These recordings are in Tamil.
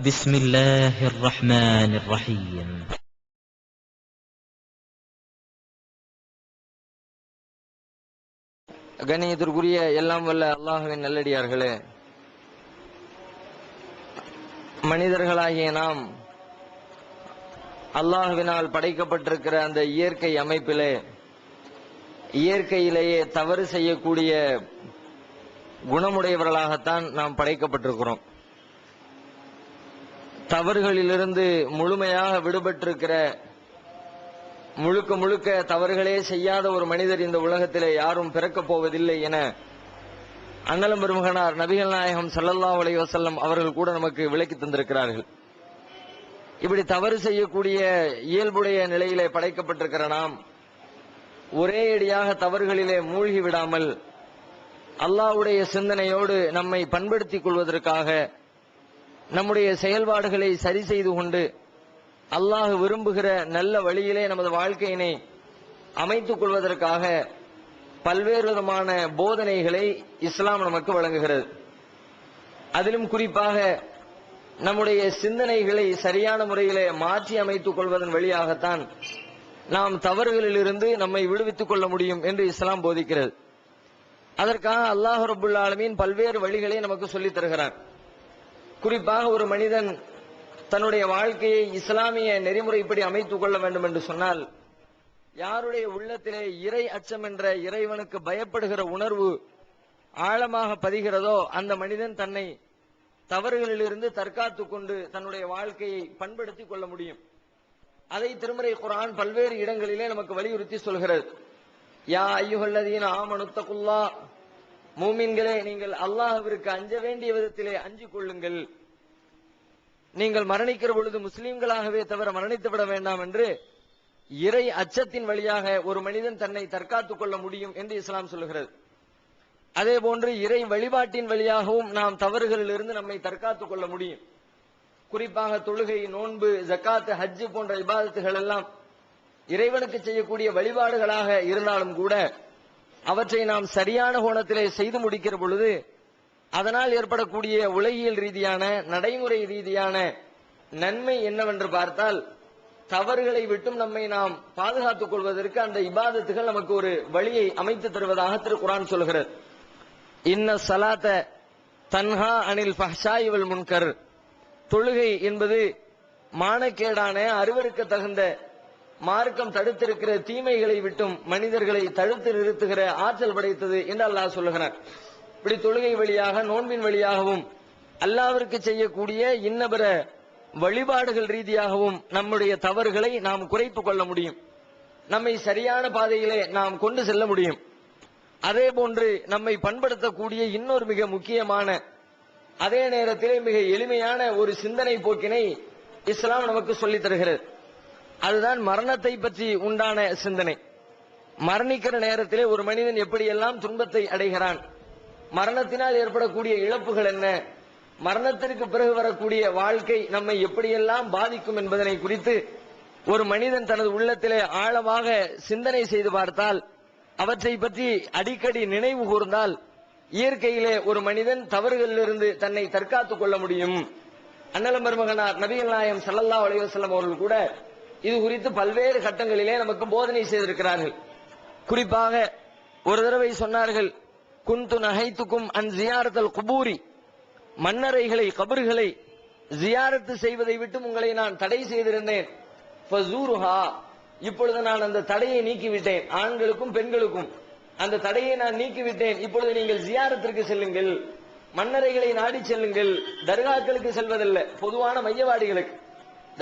بسم الله الرحمن الرحيم. கண்ணியத்திற்குரிய எல்லாம் வல்ல அல்லாஹ்வின் நல்லடியார்களே, மனிதர்களாகிய நாம் அல்லாஹ்வினால் படைக்கப்பட்டிருக்கிற அந்த இயற்கை அமைப்பிலே இயற்கையிலேயே தவறு செய்யக்கூடிய குணமுடையவர்களாகத்தான் நாம் படைக்கப்பட்டிருக்கிறோம். தவறுகளிலிருந்து முழுமையாக விடுபட்டிருக்கிற, முழுக்க முழுக்க தவறுகளே செய்யாத ஒரு மனிதர் இந்த உலகத்திலே யாரும் பிறக்கப் போவதில்லை என அண்ணலம் பெருமகனார் நபிகள் நாயகம் ஸல்லல்லாஹு அலைஹி வஸல்லம் அவர்கள் கூட நமக்கு விளக்கி தந்திருக்கிறார்கள். இப்படி தவறு செய்யக்கூடிய இயல்புடைய நிலையிலே படைக்கப்பட்டிருக்கிற நாம் ஒரே அடியாக தவறுகளிலே மூழ்கி விடாமல் அல்லாஹ்வுடைய சிந்தனையோடு நம்மை பண்படுத்திக் கொள்வதற்காக நம்முடைய செயல்பாடுகளை சரி செய்து கொண்டு அல்லாஹ் விரும்புகிற நல்ல வழியிலே நமது வாழ்க்கையினை அமைத்துக் கொள்வதற்காக பல்வேறு விதமான போதனைகளை இஸ்லாம் நமக்கு வழங்குகிறது. அதிலும் குறிப்பாக நம்முடைய சிந்தனைகளை சரியான முறையிலே மாற்றி அமைத்துக் கொள்வதன் வழியாகத்தான் நாம் தவறுகளிலிருந்து நம்மை விடுவித்துக் கொள்ள முடியும் என்று இஸ்லாம் போதிக்கிறது. அதற்காக அல்லாஹ் ரப்புல் ஆலமீன் பல்வேறு வழிகளை நமக்கு சொல்லித் தருகிறான். குறிப்பாக ஒரு மனிதன் தன்னுடைய வாழ்க்கையை இஸ்லாமிய நெறிமுறைப்படி அமைத்துக் கொள்ள வேண்டும் என்று சொன்னால், யாருடைய உள்ளத்திலே இறை அச்சம் என்ற இறைவனுக்கு பயப்படுகிற உணர்வு ஆழமாக பதிகிறதோ அந்த மனிதன் தன்னை தவறுகளிலிருந்து தற்காத்துக் கொண்டு தன்னுடைய வாழ்க்கையை பண்படுத்திக் கொள்ள முடியும். அதை திருமறை குர்ஆன் பல்வேறு இடங்களிலே நமக்கு வலியுறுத்தி சொல்கிறது. யா அய்யுஹல்லதீன ஆமனுத்தகுல்லாஹ், மூமின்களே நீங்கள் அல்லாஹ்விற்கு அஞ்ச வேண்டிய விதத்திலே அஞ்சிக் கொள்ளுங்கள், நீங்கள் மரணிக்கிற பொழுது முஸ்லிம்களாகவே தவிர மரணித்து விட வேண்டாம் என்று இறை அச்சத்தின் வழியாக ஒரு மனிதன் தன்னை தற்காத்துக் கொள்ள முடியும் என்று இஸ்லாம் சொல்லுகிறது. அதே போன்று இறை வழிபாட்டின் வழியாகவும் நாம் தவறுகளிலிருந்து நம்மை தற்காத்துக் கொள்ள முடியும். குறிப்பாக தொழுகை, நோன்பு, ஜக்காத், ஹஜ் போன்ற இபாதத்துகள் எல்லாம் இறைவனுக்கு செய்யக்கூடிய வழிபாடுகளாக இருந்தாலும் கூட அவற்றை நாம் சரியான கோணத்திலே செய்து முடிக்கிற பொழுது அதனால் ஏற்படக்கூடிய உலகியல் ரீதியான, நடைமுறை ரீதியான நன்மை என்னவென்று பார்த்தால், தவறுகளை விட்டும் நம்மை நாம் பாதுகாத்துக் கொள்வதற்கு அந்த இபாதத்துகள் நமக்கு ஒரு வழியை அமைத்து தருவதாக திருக்குர்ஆன் சொல்கிறது. இன்ன ஸலாத்த தன்ஹா அனில் ஃபஹ்ஷாஇ வல் முன்கர், தொழுகை என்பது மானக்கேடான, அருவருக்க தகுந்த, மார்க்கம் தடுத்திருக்கிற தீமைகளை விட்டும் மனிதர்களை தடுத்து நிறுத்துகிற ஆற்றல் படைத்தது என்று அல்லாஹ் சொல்லுகிறார். இப்படி தொழுகை வழியாக, நோன்பின் வழியாகவும் அல்லாஹ்விற்கு செய்யக்கூடிய இன்னபிற வழிபாடுகள் ரீதியாகவும் நம்முடைய தவறுகளை நாம் குறைத்துக் கொள்ள முடியும், நம்மை சரியான பாதையிலே நாம் கொண்டு செல்ல முடியும். அதே போன்று நம்மை பண்படுத்தக்கூடிய இன்னொரு மிக முக்கியமான, அதே நேரத்திலே மிக எளிமையான ஒரு சிந்தனை போக்கினை இஸ்லாம் நமக்கு சொல்லித் தருகிறது. அதுதான் மரணத்தை பற்றி உண்டான சிந்தனை. மரணிக்கிற நேரத்திலே ஒரு மனிதன் எப்படியெல்லாம் துன்பத்தை அடைகிறான், மரணத்தினால் ஏற்படக்கூடிய இழப்புகள் என்ன, மரணத்திற்கு பிறகு வரக்கூடிய வாழ்க்கை நம்மை எப்படியெல்லாம் பாதிக்கும் என்பதனை குறித்து ஒரு மனிதன் தனது உள்ளத்திலே ஆழமாக சிந்தனை செய்து பார்த்தால், அவற்றை பற்றி அடிக்கடி நினைவு கூர்ந்தால், இயற்கையிலே ஒரு மனிதன் தவறுகளிலிருந்து தன்னை தற்காத்துக் கொள்ள முடியும். அண்ணலம் பெருமகனார் நபிகள் நாயகம் ஸல்லல்லாஹு அலைஹி வஸல்லம் அவர்கள் கூட இது குறித்து பல்வேறு கட்டங்களிலே நமக்கு போதனை செய்திருக்கிறார்கள். குறிப்பாக ஒரு தடவை சொன்னார்கள், குந்து நஹைத்துக்கும் அன் ஜியாரத்தல் குபூரி, மன்னரைகளை, கபறுகளை ஜியாரத்து செய்வதை விட்டு உங்களை நான் தடை செய்திருந்தேன். ஃபஸூருஹா, இப்பொழுது நான் அந்த தடையை நீக்கிவிட்டேன். ஆண்களுக்கும் பெண்களுக்கும் அந்த தடையை நான் நீக்கிவிட்டேன். இப்பொழுது நீங்கள் ஜியாரத்திற்கு செல்லுங்கள், மன்னரைகளை நாடி செல்லுங்கள். தர்காக்களுக்கு செல்வதல்ல, பொதுவான மையவாடிகளுக்கு.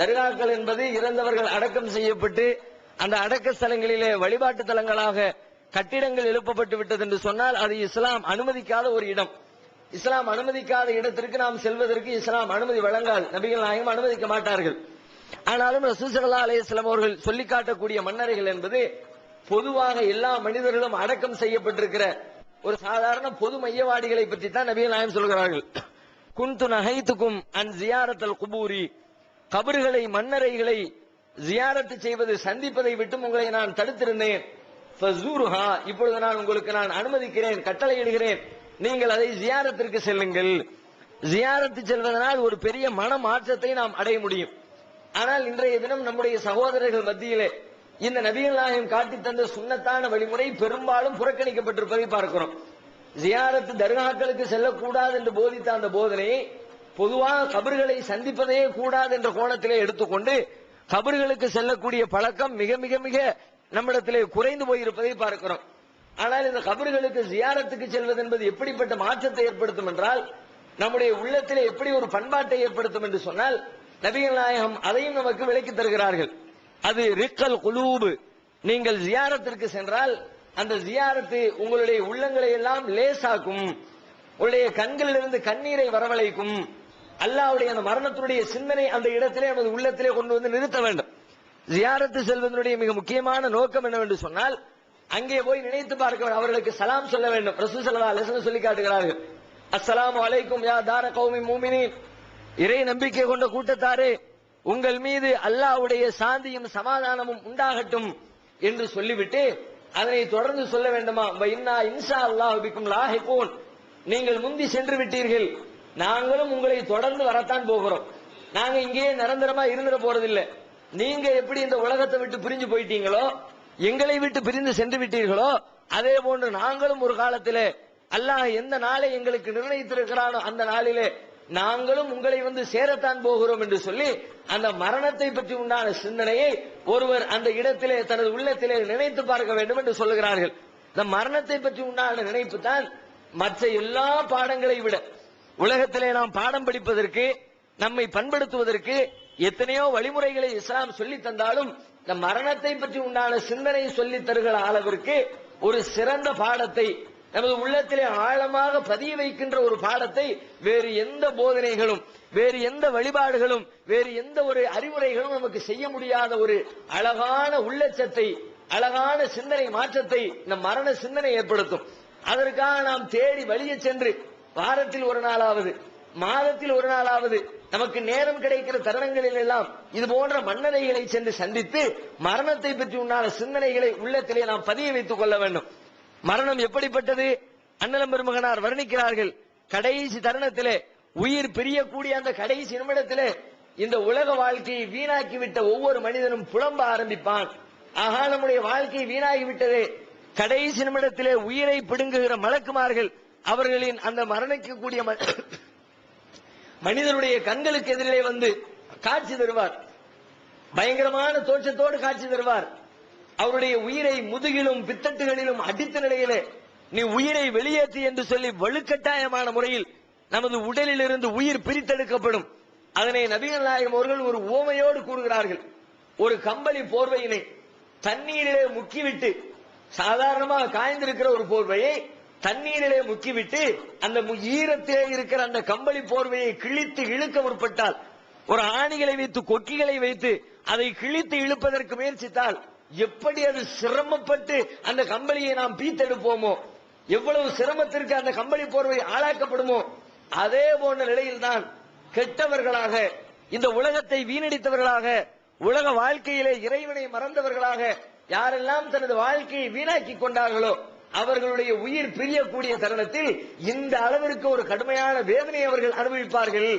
தர்காக்கள் என்பது இறந்தவர்கள் அடக்கம் செய்யப்பட்டு அந்த அடக்க ஸ்தலங்களிலே வழிபாட்டு தலங்களாக கட்டிடங்கள் எழுப்பப்பட்டு விட்டது என்று சொன்னால் அது இஸ்லாம் அனுமதிக்காத ஒரு இடம். இஸ்லாம் அனுமதிக்காத இடத்திற்கு நாம் செல்வதற்கு இஸ்லாம் அனுமதி வழங்காது, நபிகள் நாயகம் அனுமதிக்க மாட்டார்கள். ஆனாலும் ரசூல் ஸல்லல்லாஹு அலைஹி வஸல்லம் அவர்கள் சொல்லி காட்டக்கூடிய மன்னரைகள் என்பது பொதுவாக எல்லா மனிதர்களும் அடக்கம் செய்யப்பட்டிருக்கிற ஒரு சாதாரண பொது மையவாடிகளை பற்றி தான் நபிகள் நாயகம் சொல்கிறார்கள். குந்து நஹைத்துக்கும் அன் ஜியாரத்தல் குபூரி, கபறுகளை, மன்னரைகளை ஜியாரத்து செய்வது, சந்திப்பதை விட்டும் உங்களை நான் தடுத்திருந்தேன். ஃபஸூருஹா, இப்பொழுது நான் உங்களுக்கு அனுமதிக்கிறேன், கட்டளையிடுகிறேன், நீங்கள் அதை ஜியாரத்திற்கு செல்லுங்கள். ஜியாரத்து செல்வதனால் ஒரு பெரிய மன மாற்றத்தை நாம் அடைய முடியும். ஆனால் இன்றைய தினம் நம்முடைய சகோதரர்கள் மத்தியிலே இந்த நபிகள் நாயகம் காட்டி தந்த சுன்னத்தான வழிமுறை பெரும்பாலும் புறக்கணிக்கப்பட்டிருப்பதை பார்க்கிறோம். ஜியாரத்து தர்காக்களுக்கு செல்லக்கூடாது என்று போதித்த அந்த போதனையை பொதுவாக கபர்களை சந்திப்பதே கூடாது என்ற கோணத்திலே எடுத்துக்கொண்டு கபர்களுக்கு செல்லக்கூடிய பழக்கம் மிக மிக மிக நம்மிடத்திலே குறைந்து போயிருப்பதை பார்க்கிறோம். ஆனால் இந்த கபர்களுக்கு ஜியாரத்துக்கு செல்வது என்பது எப்படிப்பட்ட மாற்றத்தை ஏற்படுத்தும் என்றால், நம்முடைய உள்ளத்திலே எப்படி ஒரு பண்பாட்டை ஏற்படுத்தும் என்று சொன்னால், நபிகள் நாயகம் அதையும் நமக்கு விளக்கி தருகிறார்கள். அது ரிக்கல் குலூபு. நீங்கள் ஜியாரத்திற்கு சென்றால் அந்த ஜியாரத்து உங்களுடைய உள்ளங்களை எல்லாம் லேசாக்கும், உங்களுடைய கண்களிலிருந்து கண்ணீரை வரவழைக்கும். அல்லாஹ்வுடைய அந்த மரணத்தினுடைய சிந்தனை அந்த இடத்திலே நமது உள்ளத்திலே கொண்டு வந்து நிறுத்த வேண்டும். ஜியாரத்து செல்வதனுடைய மிக முக்கியமான நோக்கம் என்னவென்று சொன்னால், அங்கே போய் நினைத்து பார்க்க வேண்டும், அவர்களுக்கு சலாம் சொல்ல வேண்டும். ரசூல் ஸல்லல்லாஹு அலைஹி வஸல்லம் சொல்லி காட்டுகிறார்கள், அஸ்ஸலாமு அலைக்கும் யா தார கௌமி மூமினீன், இறை நம்பிக்கை கொண்ட கூட்டத்தாரே, உங்கள் மீது அல்லாஹ்வுடைய சாந்தியும் சமாதானமும் உண்டாகட்டும் என்று சொல்லிவிட்டு அதனை தொடர்ந்து சொல்ல வேண்டுமா, இன்னா இன்ஷா அல்லாஹு பிக்கும் லாஹிகூன், நீங்கள் முந்தி சென்று விட்டீர்கள், நாங்களும் உங்களை தொடர்ந்து வரத்தான் போகிறோம். நாங்க இங்கேயே நிரந்தரமா இருந்துட போறதில்லை. நீங்க எப்படி இந்த உலகத்தை விட்டு பிரிஞ்சு போயிட்டீங்களோ, எங்களை விட்டு பிரிந்து சென்று விட்டீர்களோ, அதே போன்று நாங்களும் ஒரு காலத்திலே அல்லாஹ் எந்த நாளை எங்களுக்கு நிர்ணயித்திருக்கிறானோ அந்த நாளிலே நாங்களும் உங்களை வந்து சேரத்தான் போகிறோம் என்று சொல்லி அந்த மரணத்தை பற்றி உண்டான சிந்தனையை ஒருவர் அந்த இடத்திலே தனது உள்ளத்திலே நினைத்து பார்க்க வேண்டும் என்று சொல்லுகிறார்கள். இந்த மரணத்தை பற்றி உண்டான நினைப்பு தான் மற்ற எல்லா பாடங்களை விட, உலகத்திலே நாம் பாடம் படிப்பதற்கு நம்மை பண்படுத்துவதற்கு எத்தனையோ வழிமுறைகளை இஸ்லாம் சொல்லி தந்தாலும் இந்த மரணத்தை பற்றி உண்டான சிந்தனை சொல்லி தருகிற அளவிற்கு ஒரு சிறந்த பாடத்தை, நமது உள்ளத்திலே ஆழமாக பதிய வைக்கின்ற ஒரு பாடத்தை வேறு எந்த போதனைகளும், வேறு எந்த வழிபாடுகளும், வேறு எந்த ஒரு அறிவுரைகளும் நமக்கு செய்ய முடியாத ஒரு அழகான உள்ளச்சத்தை, அழகான சிந்தனை மாற்றத்தை இந்த மரண சிந்தனை ஏற்படுத்தும். அதற்காக நாம் தேடி வழிய சென்று வாரத்தில் ஒரு நாளாவது, மாதத்தில் ஒரு நாளாவது நமக்கு நேரம் கிடைக்கிற தருணங்களில் எல்லாம் இது போன்ற மன்னரைகளை சென்று சந்தித்து மரணத்தை பற்றி உண்டான சிந்தனைகளை உள்ளத்திலே நாம் பதிய வைத்துக் கொள்ள வேண்டும். மரணம் எப்படிப்பட்டது? அண்ணலம் பெருமகனார் வர்ணிக்கிறார்கள். கடைசி தருணத்திலே, உயிர் பிரியக்கூடிய அந்த கடைசி நிமிடத்திலே இந்த உலக வாழ்க்கையை வீணாக்கிவிட்ட ஒவ்வொரு மனிதனும் புலம்ப ஆரம்பிப்பான். ஆகா, நம்முடைய வாழ்க்கை வீணாகிவிட்டதே. கடைசி நிமிடத்திலே உயிரை பிடுங்குகிற மலக்குமார்கள் அவர்களின் அந்த மரணிக்கக்கூடிய மனிதனுடைய கண்களுக்கு எதிரிலே வந்து காட்சி தருவார். பயங்கரமான தோற்றத்தோடு காட்சி தருவார். அவருடைய உயிரை முதுகிலும் பித்தட்டுகளிலும் அடித்த நிலையிலே நீ உயிரை வெளியேற்றி என்று சொல்லி வலுக்கட்டாயமான முறையில் நமது உடலில் இருந்து உயிர் பிரித்தெடுக்கப்படும். அதனை நபிகள் நாயகம் அவர்கள் ஒரு உவமையோடு கூறுகிறார்கள். ஒரு கம்பளி போர்வையினை தண்ணீரிலே முக்கிவிட்டு, சாதாரணமாக காய்ந்திருக்கிற ஒரு போர்வையை தண்ணீரிலே முக்கிவிட்டு அந்த ஈரத்திலே இருக்கிற அந்த கம்பளி போர்வையை கிழித்து இழுக்க முற்பட்டால், ஒரு ஆணிகளை வைத்து கொக்கிகளை வைத்து அதை கிழித்து இழுப்பதற்கு முயற்சித்தால் எப்படி அது சிரமப்பட்டு அந்த கம்பளியை நாம் பீத்தெடுப்போமோ, எவ்வளவு சிரமத்திற்கு அந்த கம்பளி போர்வை ஆளாக்கப்படுமோ, அதே போன்ற நிலையில்தான் கெட்டவர்களாக, இந்த உலகத்தை வீணடித்தவர்களாக, உலக வாழ்க்கையிலே இறைவனை மறந்தவர்களாக யாரெல்லாம் தனது வாழ்க்கையை வீணாக்கி கொண்டார்களோ அவர்களுடைய உயிர் பிரியக்கூடிய தருணத்தில் இந்த அளவிற்கு ஒரு கடுமையான வேதனை அவர்கள் அனுபவிப்பார்கள்.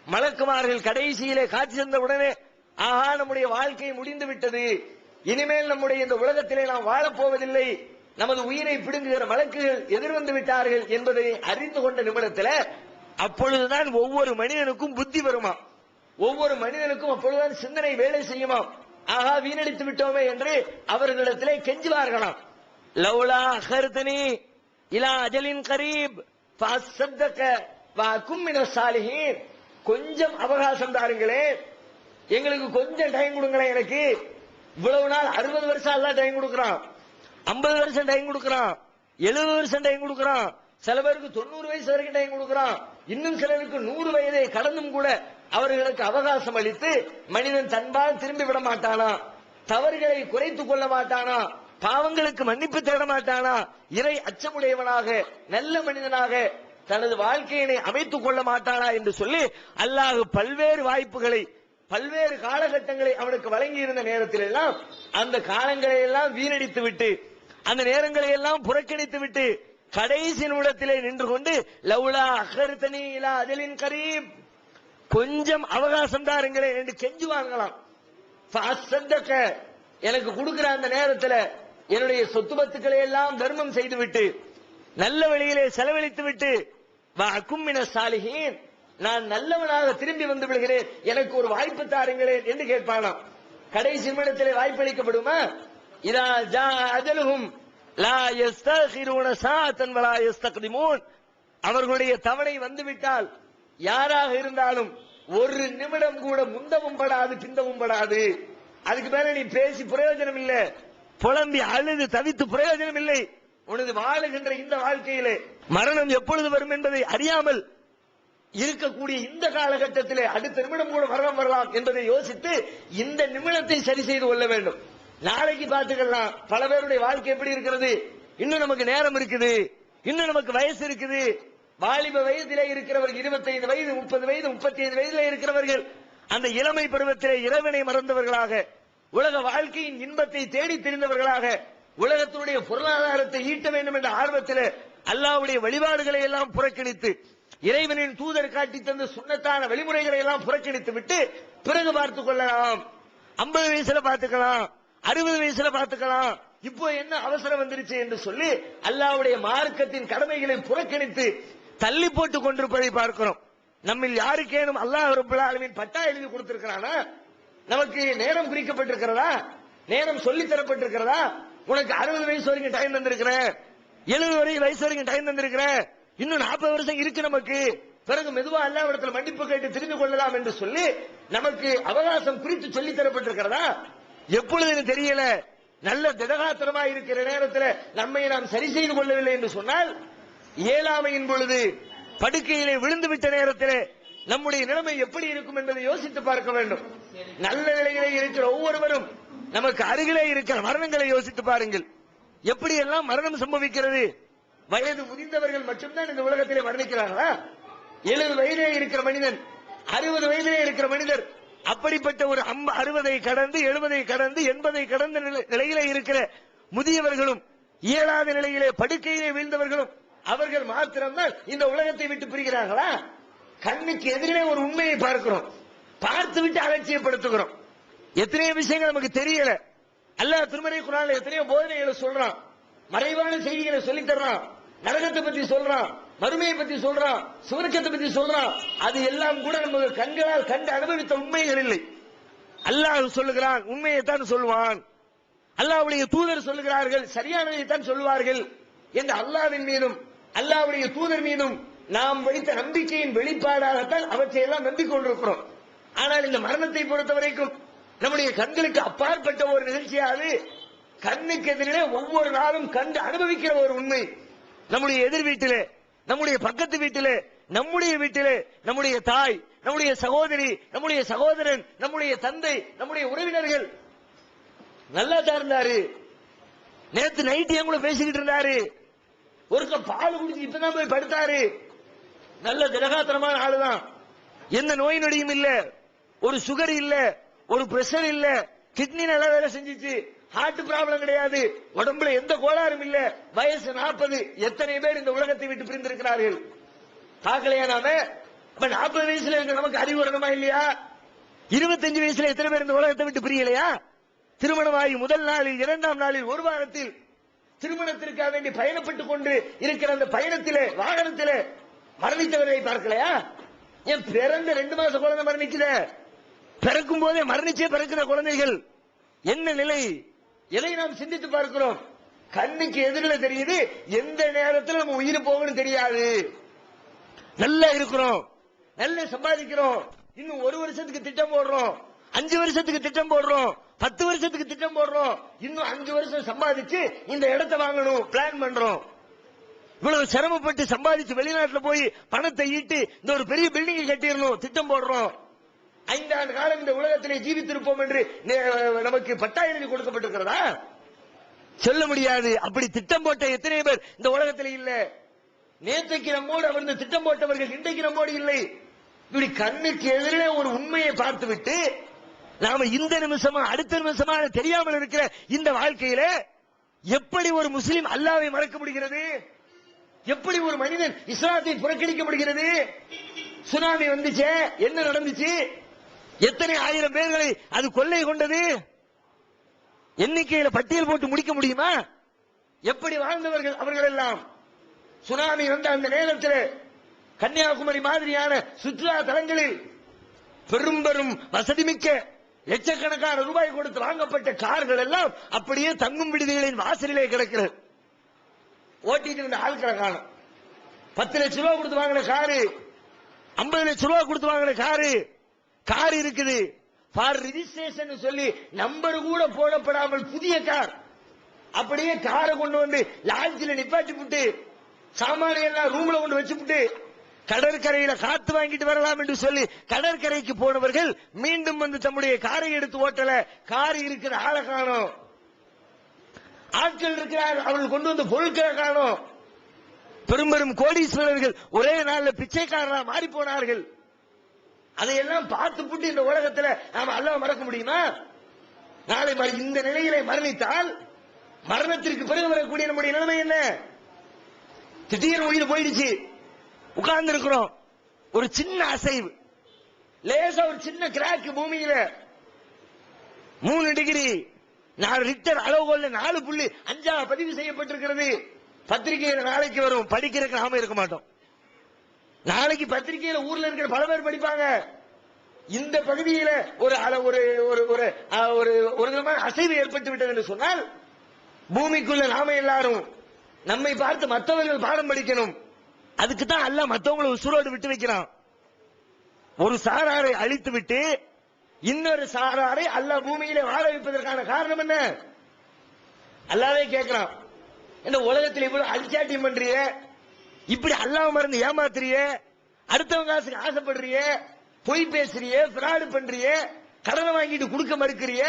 மலக்குமார்கள் கடைசியிலே காட்சி தந்த உடனே, ஆஹா, நம்முடைய வாழ்க்கை முடிந்து விட்டது, இனிமேல் நம்முடைய இந்த உலகத்திலே நாம் வாழப்போவதில்லை, நமது உயிரை பிடுங்குகிற மலக்குகள் எதிர்வந்து விட்டார்கள் என்பதை அறிந்து கொண்ட நிமிடத்தில் அப்பொழுதுதான் ஒவ்வொரு மனிதனுக்கும் புத்தி வருமா, ஒவ்வொரு மனிதனுக்கும் அப்பொழுதுதான் சிந்தனை வேலை செய்யுமா. ஆகா, வீணடித்து விட்டோமே என்று அவர்களிடத்திலே கெஞ்சுவார்களாம். லவ்லா அஹர்தனி இலா அஜலின் கரீப் ஃபஅஸ்ஸதக வஅகும் மினஸ் சாலிஹீன், கொஞ்சம் அவகாசம் தாருங்களே, எங்களுக்கு கொஞ்சம் டைம் கொடுங்களேன். எனக்கு இவ்வளவு நாள் 60 வருஷம் எல்லாம் டைம் கொடுக்கறான், 50 வருஷம் டைம் கொடுக்கறான், 70 வருஷம் டைம் கொடுக்கறான், சில பேருக்கு 90 வயசு வரைக்கும் டைம் கொடுக்கறான், இன்னும் சிலருக்கு 100 வயதை கடந்தும் கூட அவர்களுக்கு அவகாசம் அளித்து மனிதன் தன்பால் திரும்பி விட மாட்டானா, தவறுகளை குறைத்துக் கொள்ள மாட்டானா, பாவங்களுக்கு மன்னிப்பு தேட மாட்டானா, இறை அச்சமுடையவனாக நல்ல மனிதனாக தனது வாழ்க்கையினை அமைத்துக் கொள்ள மாட்டானா என்று சொல்லி அல்லாஹ் பல்வேறு வாய்ப்புகளை, பல்வேறு காலகட்டங்களை அவனுக்கு வழங்கி இருந்த நேரத்தில் எல்லாம் அந்த காலங்களை எல்லாம் வீணடித்து விட்டு, அந்த நேரங்களை எல்லாம் புறக்கணித்து விட்டு கடைசி நிமிடத்திலே நின்று கொண்டு லவுலா அஹர்தனி இலா அஜலின் கரீப், கொஞ்சம் அவகாசம் தாருங்களே என்று கெஞ்சுவாங்களாம். எனக்கு கொடுக்கிற அந்த நேரத்தில் என்னுடைய சொத்து பத்துக்களை எல்லாம் தர்மம் செய்துவிட்டு நல்ல வழியிலே செலவழித்து விட்டு கும்மின சாலிஹீன், நான் நல்லவனாக திரும்பி வந்து விடுகிறேன், எனக்கு ஒரு வாய்ப்பு தாருங்களேன் என்று கேட்பானாம். கடைசி நிமிடத்திலே வாய்ப்பளிக்கப்படுமா? இதா ஜா அஜலுஹும் லா யஸ்தகிரூன சாஅத்தன் வலா யஸ்தக்திமூன், அவர்களுடைய தவணை வந்துவிட்டால் யாராக இருந்தாலும் ஒரு நிமிடம் கூட முந்தவும் படாது பிந்தவும் படாது. அதுக்கு மேல நீ பேசி பிரயோஜனம் இல்லை, புலம்பி அழுது தவித்து பிரயோஜனம் இல்லை. உனது வாழுகின்ற இந்த வாழ்க்கையிலே மரணம் எப்பொழுது வரும் என்பதை அறியாமல் இருக்கக்கூடிய இந்த காலகட்டத்திலே அடுத்த நிமிடம் கூட மரணம் வரலாம் என்பதை யோசித்து இந்த நிமிடத்தை சரி செய்து கொள்ள வேண்டும். நாளைக்கு பார்த்துக்கலாம். பல பேருடைய வாழ்க்கை எப்படி இருக்கிறது? இன்னும் நமக்கு நேரம் இருக்குது, இன்னும் நமக்கு வயசு இருக்குது. வாலிப வயதிலே இருக்கிறவர்கள் 25 வயது 30 வயது 35 வயதிலே இருக்கிறவர்கள் அந்த இளமை பருவத்திலே இறைவனை மறந்தவர்களாக, உலக வாழ்க்கையின் இன்பத்தை தேடி தெரிந்தவர்களாக, உலகத்தினுடைய பொருளாதாரத்தை ஈட்ட வேண்டும் என்ற ஆர்வத்தில் அல்லாஹ்வுடைய வழிபாடுகளை எல்லாம் புறக்கணித்து இறைவனின் தூதர் காட்டி தந்த சுன்னத்தான வழிமுறைகளை எல்லாம் புறக்கணித்து விட்டு பிறகு பார்த்துக் கொள்ளலாம், 50 வயசுல பார்த்துக்கலாம், 60 வயசுல பார்த்துக்கலாம், இப்போ என்ன அவசரம் வந்துருச்சு என்று சொல்லி அல்லாஹ்வுடைய மார்க்கத்தின் கடமைகளை புறக்கணித்து தள்ளி போட்டுக் கொண்டிருப்பதை பார்க்கிறோம். நம்மில் யாருக்கேனும் அல்லாஹ் ரப்பல் ஆலமீன் பட்டா எழுதி கொடுத்திருக்கிறானா? நமக்கு நேரம் குறிக்கப்பட்டிருக்கிறதா? நேரம் சொல்லி தரப்பட்டிருக்கிறதா? உனக்கு 60 வயசு வரைக்கும் டைம் தந்திருக்கிறேன், 70 வயசு வரைக்கும் டைம் தந்திருக்கிறேன், இன்னும் 40 வருஷம் இருக்கு நமக்கு, பிறகு மெதுவா அல்லாஹ்விடத்தில் மன்னிப்பு கேட்டு தெரிந்து கொள்ளலாம் என்று சொல்லி நமக்கு அவகாசம் குறித்து சொல்லி தரப்பட்டிருக்கிறதா? எப்பொழுது தெரியல. நல்ல திடகாத்திரமா இருக்கிற நேரத்தில் நம்மை நாம் சரி செய்து கொள்ளவில்லை என்று சொன்னால், இயலாமையின் பொழுது படுக்கையிலே விழுந்து விட்ட நேரத்தில் நம்முடைய நிலைமை எப்படி இருக்கும் என்பதை யோசித்து பார்க்க வேண்டும். நல்ல நிலையிலே இருக்கிற ஒவ்வொருவரும் நமக்கு அருகிலே இருக்கிற மரணங்களை யோசித்து பாருங்கள். எப்படி எல்லாம் மரணம் சம்பவிக்கிறது. வயது முதிர்ந்தவர்கள் மட்டும்தான் இந்த உலகத்திலே மரணிக்கிறார்களா? 70 வயதிலே இருக்கிற மனிதன், 60 வயதிலே இருக்கிற மனிதர், அப்படிப்பட்ட ஒரு 60 கடந்து 70 கடந்து 80 கடந்த நிலையிலே இருக்கிற முதியவர்களும் இயலாத நிலையிலே படுக்கையிலே வீழ்ந்தவர்களும் அவர்கள் மாத்திரம்தான் இந்த உலகத்தை விட்டு பிரிகிறார்களா? கண்ணுக்கு எதிரே ஒரு உண்மையை பார்க்கிறோம், பார்த்து விட்டு அலட்சியப்படுத்துகிறோம். எத்தனையோ விஷயங்கள் நமக்கு தெரியல. அல்லாஹ் திருமறை குர்ஆன்ல எத்தனையோ போதனைகளை சொல்றான், மறைவான செய்திகளை சொல்லி தர்றான், நரகத்தை பத்தி சொல்றான், மறுமையை பத்தி சொல்றான், சுவர்க்கத்தை பத்தி சொல்றான். அது எல்லாம் கூட நம்ம கண்களால் கண்டு அனுபவித்த உண்மைகள் இல்லை. அல்லாஹ் சொல்லுகிறான், உண்மையை தான் சொல்லுவான். அல்லாஹ்வுடைய தூதர் சொல்லுகிறார்கள், சரியானதை தான் சொல்லுவார்கள் என்று அல்லாஹ்வின் மீதும் அல்லாஹ்வுடைய தூதர் மீதும் நாம் வைத்த நம்பிக்கையின் வெளிப்பாடாகத்தான் அவற்றை எல்லாம் நம்பிக்கொண்டிருக்கிறோம். ஆனால் இந்த மரணத்தை பொறுத்த வரைக்கும் நம்முடைய கண்களுக்கு அப்பாற்பட்ட ஒரு நிகழ்ச்சியாது, கண்ணுக்கு எதிரே ஒவ்வொரு நாளும் கண்டு அனுபவிக்கிற ஒரு உண்மை. நம்முடைய எதிர் வீட்டிலே, நம்முடைய பக்கத்து வீட்டிலே, நம்முடைய வீட்டிலே நம்முடைய தாய், நம்முடைய சகோதரி, நம்முடைய சகோதரன், நம்முடைய தந்தை, நம்முடைய உறவினர்கள் நல்லா தான் இருந்தாரு, நேத்து நைட் என் கூட பேசிக்கிட்டு இருந்தாரு, ஒரு கப் பால் குடிச்சு இப்பதான் போய் படுத்தாரு, நல்ல திரகாத்திரமான ஆளுதான், எந்த நோய் நொடியும் இல்ல, ஒரு சுகர் இல்ல, ஒரு பிரஷர் இல்ல, கிட்னி நல்லா வேலை செஞ்சிச்சு, ஹார்ட் ப்ராப்ளம் கிடையாது, உடம்புல எந்த கோளாறும் இல்ல, வயசு 40. எத்தனை பேர் இந்த உலகத்தை விட்டு பிரிந்திருக்கிறார்கள் பார்க்கலையா? நாம 40 வயசுல இருக்க நமக்கு அறிவு வரணுமா இல்லையா? 25 வயசுல எத்தனை பேர் இந்த உலகத்தை விட்டு பிரியலையா? திருமணமாகி முதல் நாளில் 2ஆம் நாளில் ஒரு வாரத்தில் திருமணத்திற்காக வேண்டி பயணப்பட்டுக் கொண்டு இருக்கிற அந்த பயணத்திலே வாகனத்திலே மரணித்தவர்களை பார்க்கலையா? என் பிறந்த 2 மாச குழந்தை மரணிக்குத, பிறக்கும் போதே மரணிச்சே பிறக்கிற குழந்தைகள் என்ன நிலை? எதை நாம் சிந்தித்து பார்க்கிறோம்? கண்ணுக்கு எதிரில் தெரியுது, எந்த நேரத்தில் நம்ம உயிர் போகணும் தெரியாது. நல்லா இருக்கிறோம், நல்லா சம்பாதிக்கிறோம், இன்னும் 1 வருஷத்துக்கு திட்டம் போடுறோம், 5 வருஷத்துக்கு திட்டம் போடுறோம், 10 வருஷத்துக்கு திட்டம் போடுறோம், இன்னும் 5 வருஷம் சம்பாதிச்சு இந்த இடத்தை வாங்கணும் பிளான் பண்றோம். இவ்வளவு சிரமப்பட்டு சம்பாதிச்சு வெளிநாட்டுல போய் பணத்தை ஈட்டு இந்த ஒரு பெரிய பில்டிங்கை கட்டிடணும் திட்டம் போடுறோம். 5 ஆண்டு காலம் இந்த உலகத்திலே ஜீவித்திருப்போம் என்று நமக்கு பட்டா எழுதி கொடுக்கப்பட்டிருக்கிறதா? சொல்ல முடியாது. அப்படி திட்டம் போட்ட எத்தனை பேர் இந்த உலகத்தில் இல்ல? நேற்றைக்கு நம்மோடு அமர்ந்து திட்டம் போட்டவர்கள் இன்றைக்கு நம்மோடு இல்லை. இப்படி கண்ணுக்கு எதிரே ஒரு உண்மையை பார்த்துவிட்டு நாம இந்த நிமிஷமா அடுத்த நிமிஷமா தெரியாமல் இருக்கிற இந்த வாழ்க்கையில எப்படி ஒரு முஸ்லிம் அல்லாஹ்வை மறக்க முடிகிறது? எப்படி ஒரு மனிதன் இஸ்லாத்தை புறக்கணிக்கப்படுகிறது? சுனாமி வந்துச்சே, என்ன நடந்துச்சு? எத்தனை ஆயிரம் பேர்களை அது கொள்ளை கொண்டது? எண்ணிக்கையில பட்டியல் போட்டு முடிக்க முடியுமா? எப்படி வாழ்ந்தவர்கள் அவர்கள் எல்லாம். சுனாமி வந்த அந்த நேரத்தில் கன்னியாகுமரி மாதிரியான சுற்றுலா தலங்களில் பெரும் பெரும் வசதிமிக்க லட்சக்கணக்கான ரூபாய் கொடுத்து வாங்கப்பட்ட கார்கள் எல்லாம் அப்படியே தங்கும் விடுதிகளின் வாசலிலே கிடக்கிறது. ஓட்டிட்டு இருந்த ஆட்களை காணும். 10 லட்சம் ரூபாய் கொடுத்து வாங்கின காரு, 50 லட்சம் ரூபாய் கொடுத்து வாங்கின கார் இருக்குது. ஃபார் ரிஜிஸ்ட்ரேஷன் சொல்லி நம்பர் கூட போடப்படாமல் புதிய கார். அப்படியே காரை கொண்டு வந்து லாட்ஜில் நிப்பாட்டி விட்டு சாமானியெல்லாம் ரூம்ல கொண்டு வச்சுட்டு கடற்கரையில காத்து வாங்கிட்டு வரலாம் என்று சொல்லி கடற்கரைக்கு போனவர்கள் மீண்டும் வந்து தம்முடைய காரை எடுத்து ஓட்டல. கார் இருக்கிற ஆளை காணோம், ஆட்கள் இருக்கிறார், அவர்கள் கொண்டு வந்த பொருட்களை காணோம். பெரும் பெரும் கோடீஸ்வரர்கள் ஒரே நாள்ல பிச்சைக்காரரா மாறி போனார்கள். அதையெல்லாம் பார்த்துவிட்டு இந்த உலகத்தில் நாம அல்லாஹ் மறக்க முடியுமா? நாளை இந்த நிலையிலே மரணித்தால் மரணத்திற்கு பிறகு வரக்கூடிய நம்முடைய நிலைமை என்ன? திடீர் உயிர் போயிடுச்சு, உட்கார்ந்து இருக்கிறோம், ஒரு சின்ன அசைவு, லேசா ஒரு சின்ன கிராக் பூமியில 3 டிகிரி 4 ரிக்டர் அளவுகோல்ல 4.5 பதிவு செய்யப்பட்டிருக்கிறது. பத்திரிகையில நாளைக்கு வரும், படிக்கிறதுக்கு நாம இருக்க மாட்டோம். நாளைக்கு பத்திரிகையில ஊர்ல இருக்கிற பல பேர் படிப்பாங்க. இந்த பகுதியில ஒரு விதமான அசைவு ஏற்பட்டு விட்டது என்று சொன்னால் பூமிக்குள்ள நாம எல்லாரும் நம்மை பார்த்து மற்றவர்கள் பாடம் படிக்கணும். அதுக்கு தான் அல்லாஹ் மற்றவங்களை உசுரோடு விட்டு வைக்கிறான். ஒரு சாராரை அழித்து விட்டு இன்னொரு சாராரை அல்லாஹ் பூமியிலே வாழ வைப்பதற்கான காரணம் என்ன? அல்லாஹ்வே கேட்கிறான், இந்த உலகத்தில் இவ்வளவு அழிச்சாட்டியம் பண்றிய, இப்படி அல்லாஹ் மறந்து ஏமாத்துறிய, அடுத்தவங்க காசுக்கு ஆசைப்படுறிய, பொய் பேசுறிய, பிராடு பண்றிய, கடனை வாங்கிட்டு கொடுக்க மறுக்கிறிய.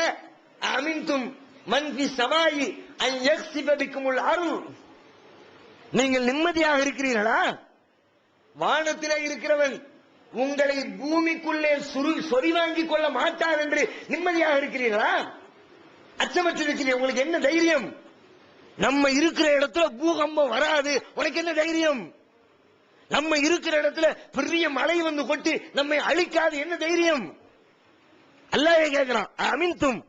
அமின்தும் மன்ஃபி சமாயி அன் யக்ஸிப பிக்குமுல் அருள். நீங்கள் நிம்மதியாக இருக்கிறீர்களா? வானத்திலே இருக்கிறவன் உங்களை பூமிக்குள்ளே சொறி வாங்கிக் கொள்ள மாட்டார் என்று நிம்மதியாக இருக்கிறீர்களா? அச்சமற்று இருக்கிறீர்கள். உங்களுக்கு என்ன தைரியம்? நம்ம இருக்கிற இடத்துல பூகம்பம் வராது, உனக்கு என்ன தைரியம்? நம்ம இருக்கிற இடத்துல பெரிய மழை வந்து கொட்டி நம்மை அழிக்காது, என்ன தைரியம்? அல்லாஹ் கேட்கிறான், அமின்தும்,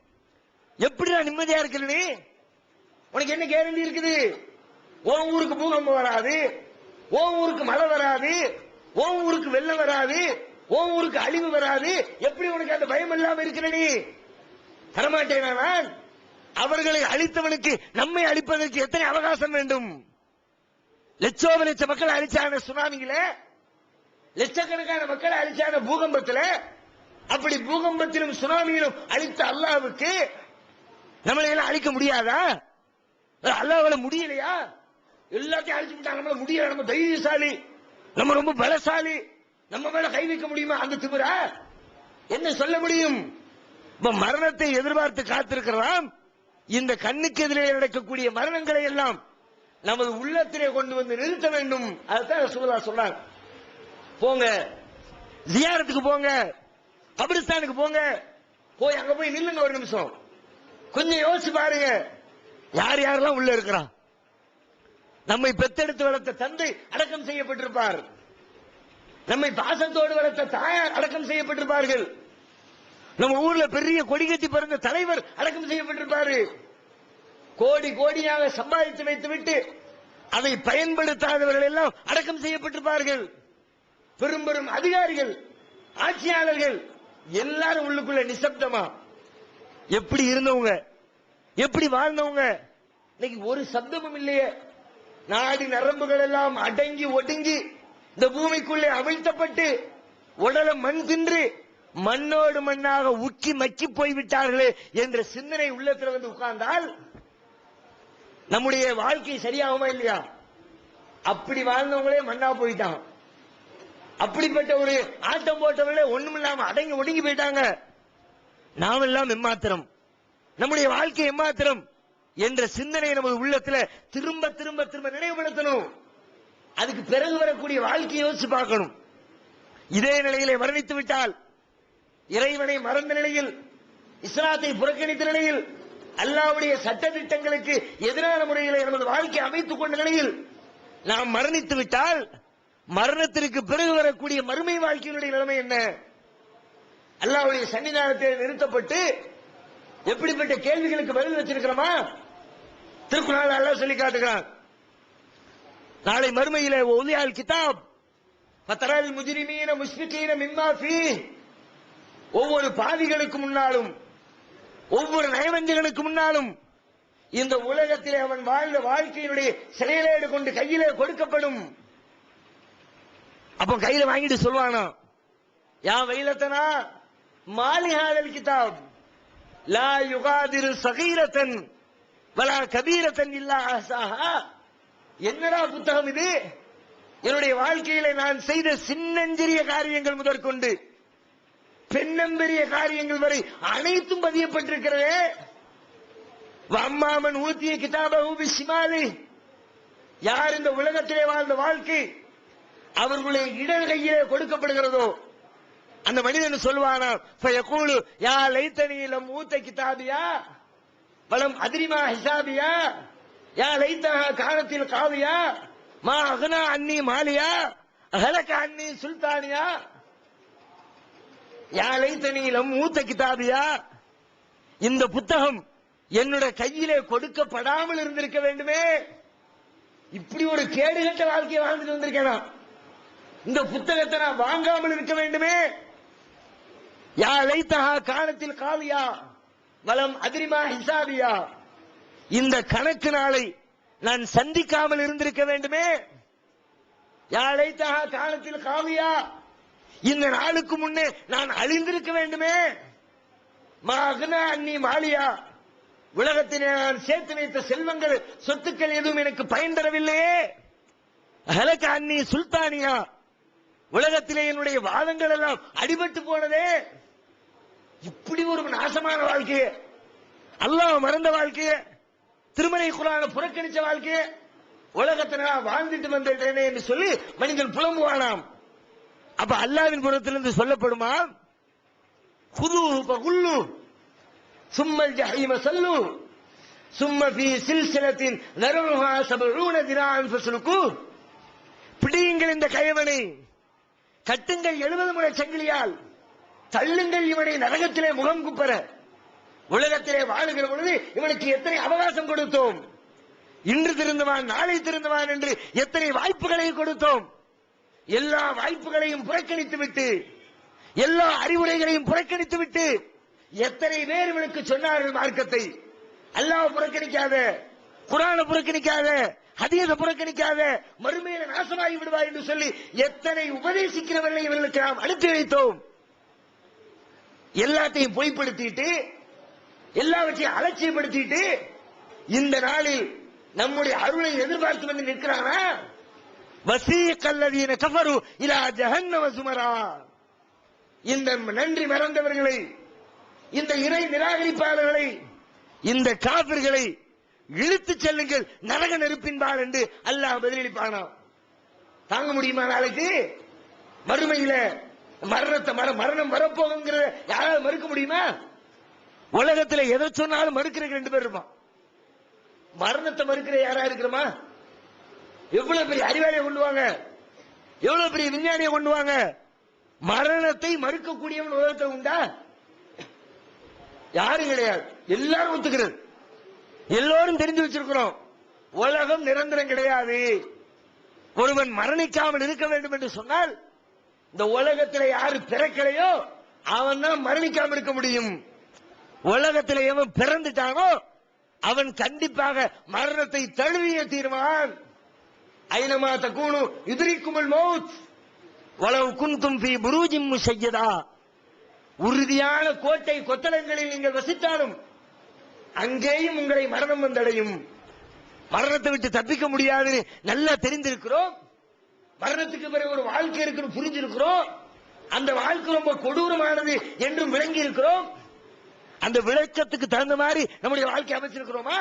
எப்படிடா நிம்மதியா இருக்கிற நீ? உனக்கு என்ன கேரண்டி இருக்குது? உன் ஊருக்கு பூகம்பம் வராது, உன் ஊருக்கு மழை வராது, உன் ஊருக்கு வெள்ளம் வராது, உன் ஊருக்கு அழிவு வராது. எப்படி உனக்கு அந்த பயம் இல்லாம இருக்கிற நீ? தரமாட்டேனா நான்? அவர்களை அழித்தவனுக்கு நம்மை அழிப்பதற்கு எத்தனை அவகாசம் வேண்டும்? லட்சோப லட்ச மக்களை அழிச்சான சுனாமியில, லட்சக்கணக்கான மக்களை அழிச்சான பூகம்பத்தில், அப்படி பூகம்பத்திலும் சுனாமியிலும் அழித்த அல்லாஹ்வுக்கு நம்மளை எல்லாம் அழிக்க முடியாதா? அல்லாஹ்வால முடியலையா? எல்லாத்தையும் அழிச்சு விட்டாங்க, நம்மள முடியல, நம்ம தைரியசாலி, நம்ம ரொம்ப பலசாலி, நம்ம மேல கை வைக்க முடியுமா? அந்த திமிரா என்ன சொல்ல முடியும்? மரணத்தை எதிர்பார்த்து காத்திருக்கிறோம். இந்த கண்ணுக்கு எதிரே நடக்கக்கூடிய மரணங்களை எல்லாம் நமது உள்ளத்திலே கொண்டு வந்து நிறுத்த வேண்டும். அதுதான் ரசூலுல்லாஹ் சொன்னாங்க. போங்க, ஜியாரத்துக்கு போங்க, கபிரிஸ்தானுக்கு போங்க, போய் அங்க போய் நில்லுங்க ஒரு நிமிஷம், கொஞ்சம் யோசிச்சு பாருங்க, யார் யாரெல்லாம் உள்ள இருக்கிறான். நம்மை பெத்தெடுத்து வளர்த்த தந்தை அடக்கம் செய்யப்பட்டிருப்பார், நம்மை பாசத்தோடு வளர்த்த தாயார் அடக்கம் செய்யப்பட்டிருப்பார்கள், நம்ம ஊர்ல பெரிய கொடி கட்டி பிறந்த தலைவர் அடக்கம் செய்யப்பட்டிருப்பாரு. கோடி கோடியாக சம்பாதித்து வைத்து விட்டு அதை பயன்படுத்தாதவர்கள் எல்லாம் அடக்கம் செய்யப்பட்டிருப்பார்கள். பெரும் பெரும் அதிகாரிகள், ஆட்சியாளர்கள் எல்லாரும் உள்ளுக்குள்ள நிசப்தமா எப்படி இருந்தவங்க, எப்படி வாழ்ந்தவங்க, இன்னைக்கு ஒரு சப்தமும் இல்லையே. நாடி நரம்புகள் எல்லாம் அடங்கி ஒடுங்கி இந்த பூமிக்குள்ளே அமிழ்த்தப்பட்டு உடலம் மண் தின்று மண்ணோடு மண்ணாக உக்கி மக்கி போய்விட்டார்களே என்ற சிந்தனை உள்ளத்தில் வந்து உட்கார்ந்தால் நம்முடைய வாழ்க்கை சரியாகுமா இல்லையா? அப்படி வாழ்ந்தவங்களே மண்ணா போயிட்டாங்க. அப்படிப்பட்ட ஒரு ஆட்டம் போட்டவர்களே ஒண்ணுமில்லாம அடங்கி ஒடுங்கி போயிட்டாங்க. நாம் எல்லாம் எம்மாத்திரம், நம்முடைய வாழ்க்கை எம்மாத்திரம் என்ற சிந்தனை நமது உள்ளத்துல திரும்ப திரும்ப திரும்ப நினைவுபடுத்தணும். அதுக்கு பிறகு வரக்கூடிய வாழ்க்கையை யோசிச்சு பார்க்கணும். இதே நிலையிலே மரணித்து விட்டால், இறைவனை மறந்த நிலையில், இஸ்லாத்தை புறக்கணித்த நிலையில், அல்லாஹ்வுடைய சட்ட திட்டங்களுக்கு எதிரான முறையில் நமது வாழ்க்கை அமைத்துக் கொண்ட நிலையில் நாம் மரணித்து விட்டால் மரணத்திற்கு பிறகு வரக்கூடிய மறுமை வாழ்க்கையினுடைய நிலைமை என்ன? அல்லாஹ்வுடைய சன்னிதானத்தில் நிறுத்தப்பட்டு எப்படிப்பட்ட கேள்விகளுக்கு பதில் வச்சிருக்கிறோமா? திருக்குறள் அல்லாஹ் சொல்லி காட்டுகிறான். நாளை மறுமையிலே ஒலியால் கிதாப் ஃபதரல் முஜ்ரிமீன முஷ்ஃபிகீன மிம்மா ஃபீஹ், ஒவ்வொரு பாவிகளுக்கு முன்னாலும் ஒவ்வொரு நயவஞ்சகனுக்கு முன்னாலும் இந்த உலகத்திலே அவன் வாழ்ந்த வாழ்க்கையினுடைய செயலேடு கொண்டு கையிலே கொடுக்கப்படும். அப்ப கையில வாங்கிட்டு சொல்வானா, யா வைலத்தனா மாலிஹாதல் கிதாப் லா யுகாதிரு சகீரத்தன் வலா கபீரத்தன் இல்லா அஹ்சாஹா. என்னடா புத்தகம் இது? என்னுடைய வாழ்க்கையில நான் செய்த சின்னஞ்சிறிய காரியங்கள் முதற்கொண்டு பெண்ணம்பெரிய காரியங்கள் வரை அனைத்தும் பதியப்பட்டிருக்கிறதே. அம்மாமன் ஊத்திய கிதாபஹு பிஷிமாலி, யார் இந்த உலகத்திலே வாழ்ந்த வாழ்க்கை அவர்களுடைய இடர் கையிலே கொடுக்கப்படுகிறதோ அந்த மனிதன் சொல்வானா, ஃபயகூலு யா லைத்தனி லம் ஊத கிதாபியா வலம் அத்ரிமா ஹிசாபியா யா லைத்தஹா கானத்தில் காவியா மா அக்னா அன்னி மாலியா அஹலக அன்னி சுல்தானியா. யா லைத்தனி லம் ஊத கிதாபியா, இந்த புத்தகம் என்னுடைய கையிலே கொடுக்கப்படாமல் இருந்திருக்க வேண்டுமே. இப்படி ஒரு கேடுகட்ட வாழ்க்கையை வாழ்ந்துட்டு வந்திருக்கேனா? இந்த புத்தகத்தை நான் வாங்காமல் இருக்க வேண்டுமே. யா லைத்தஹா கானத்தில் காவியா வலம் அத்ரிமா ஹிசாபியா, இந்த கணக்கு நாளை நான் சந்திக்காமல் இருந்திருக்க வேண்டுமே. யா லைத்தஹா கானத்தில் காவியா, இந்த நாளுக்கு முன்னே நான் அழிந்திருக்க வேண்டுமே. மா அக்னா அன்னி மாலியா, உலகத்திலே நான் சேர்த்து வைத்த செல்வங்கள் சொத்துக்கள் எதுவும் எனக்கு பயன் தரவில்லையே. ஹலக அன்னி சுல்தானியா, உலகத்திலே என்னுடைய வாதங்கள் எல்லாம் அடிபட்டு போனதே. இப்படி ஒரு நாசமான வாழ்க்கையை, அல்லாஹ் மறந்த வாழ்க்கையை, திருமலை குர்ஆனை புறக்கணிச்ச வாழ்க்கையை உலகத்தில் நான் வாழ்ந்துட்டு வந்துட்டேனே என்று சொல்லி மனிதன் புலம்புவானாம். அப்ப அல்லாஹ்வின் புறத்திலிருந்து சொல்லப்படுமா, குதுஹு ஃபகுல்லு சும்மல் ஜஹீம சல்லு சும்ம ஃபீ சில்சிலத்தின் நரஹா 70 திராஅன் ஃபஸ்லுகு, பிடியுங்கள் இந்த கயவனை, கட்டுங்கள் 70 முறை சங்கிலியால், தள்ளுங்கள் இவனை நரகத்திலே முகம் குப்பர. உலகத்திலே வாழுகிற பொழுது இவனுக்கு எத்தனை அவகாசம் கொடுத்தோம், இன்று திருந்துவான் நாளை திருந்துவான் என்று எத்தனை வாய்ப்புகளை கொடுத்தோம். எல்லா வாய்ப்புகளையும் புறக்கணித்து விட்டு, எல்லா அறிவுரைகளையும் புறக்கணித்து விட்டு எத்தனை பேர் இவனுக்கு சொன்னார்கள் மார்க்கத்தை. அல்லாஹ் புறக்கணிக்காத, குர்ஆனை புறக்கணிக்காத, ஹதீஸை புறக்கணிக்காத, மறுமையில நாசமாகி விடுவாய் என்று சொல்லி எத்தனை உபதேசிக்கிறவர்களை இவர்களுக்கு நாம் அனுப்பி வைத்தோம். எல்லாத்தையும் பொய்ப்படுத்திட்டு, எல்லாவற்றையும் அலட்சியப்படுத்திட்டு இந்த நாளில் நம்முடைய அருளை எதிர்பார்த்து வந்து நிற்கிறானா? வசீகல்லதீன கஃபரு இலா ஜஹன்னம சுமரா, இந்த நன்றி மறந்தவர்களை, இந்த இறை நிராகரிப்பாளர்களை, இந்த காபிர்களை இழுத்துச் செல்லுங்கள் நரக நெருப்பின்பால் என்று அல்லாஹ் பதிலளிப்பானா? தாங்க முடியுமா? நாளைக்கு மறுமையில மரணம் வரப்போகுங்கிற யாராவது மறுக்க முடியுமா? உலகத்தில் எதை சொன்னாலும் மறுக்கிற 2 பேர் இருப்பான். மரணத்தை மறுக்கிற யாரா இருக்கிறோமா? எவ்வளவு பெரிய அறிவாளியை கொண்டுவாங்க, எவ்வளவு பெரிய விஞ்ஞானியை கொண்டுவாங்க. மரணத்தை மறுக்கக்கூடியவன் உலகத்தில் உண்டா? யாரும் கிடையாது. எல்லாரும் ஒத்துக்கிறது, எல்லோரும் தெரிஞ்சு வச்சிருக்கிறோம். உலகம் நிரந்தரம் கிடையாது. ஒருவன் மரணிக்காமல் இருக்க வேண்டும் என்று சொன்னால் இந்த உலகத்தில் யாரு பிறக்கலையோ அவன் தான் மரணிக்காமல் இருக்க முடியும். உலகத்தில் எவன் பிறந்துட்டானோ அவன் கண்டிப்பாக மரணத்தை தழுவிய தீர்வான். ஐனமா தகூனு யுத்ரிக்குமுல் மௌத் வலவ் குன்தும் ஃபீ புரூஜின் முஷய்யதா, உறுதியான கோட்டை கொத்தளங்களில் நீங்கள் வசித்தாலும் அங்கேயும் உங்களை மரணம் வந்தடையும். மரணத்தை விட்டு தப்பிக்க முடியாது நல்லா தெரிந்திருக்கிறோம். மரணத்துக்கு பிறகு ஒரு வாழ்க்கை இருக்குன்னு புரிஞ்சிருக்கிறோம். அந்த வாழ்க்கை ரொம்ப கொடூரமானது என்றும் விளங்கி இருக்கிறோம். அந்த விளக்கத்துக்கு தகுந்த மாதிரி நம்முடைய வாழ்க்கை அமைச்சிருக்கிறோமா?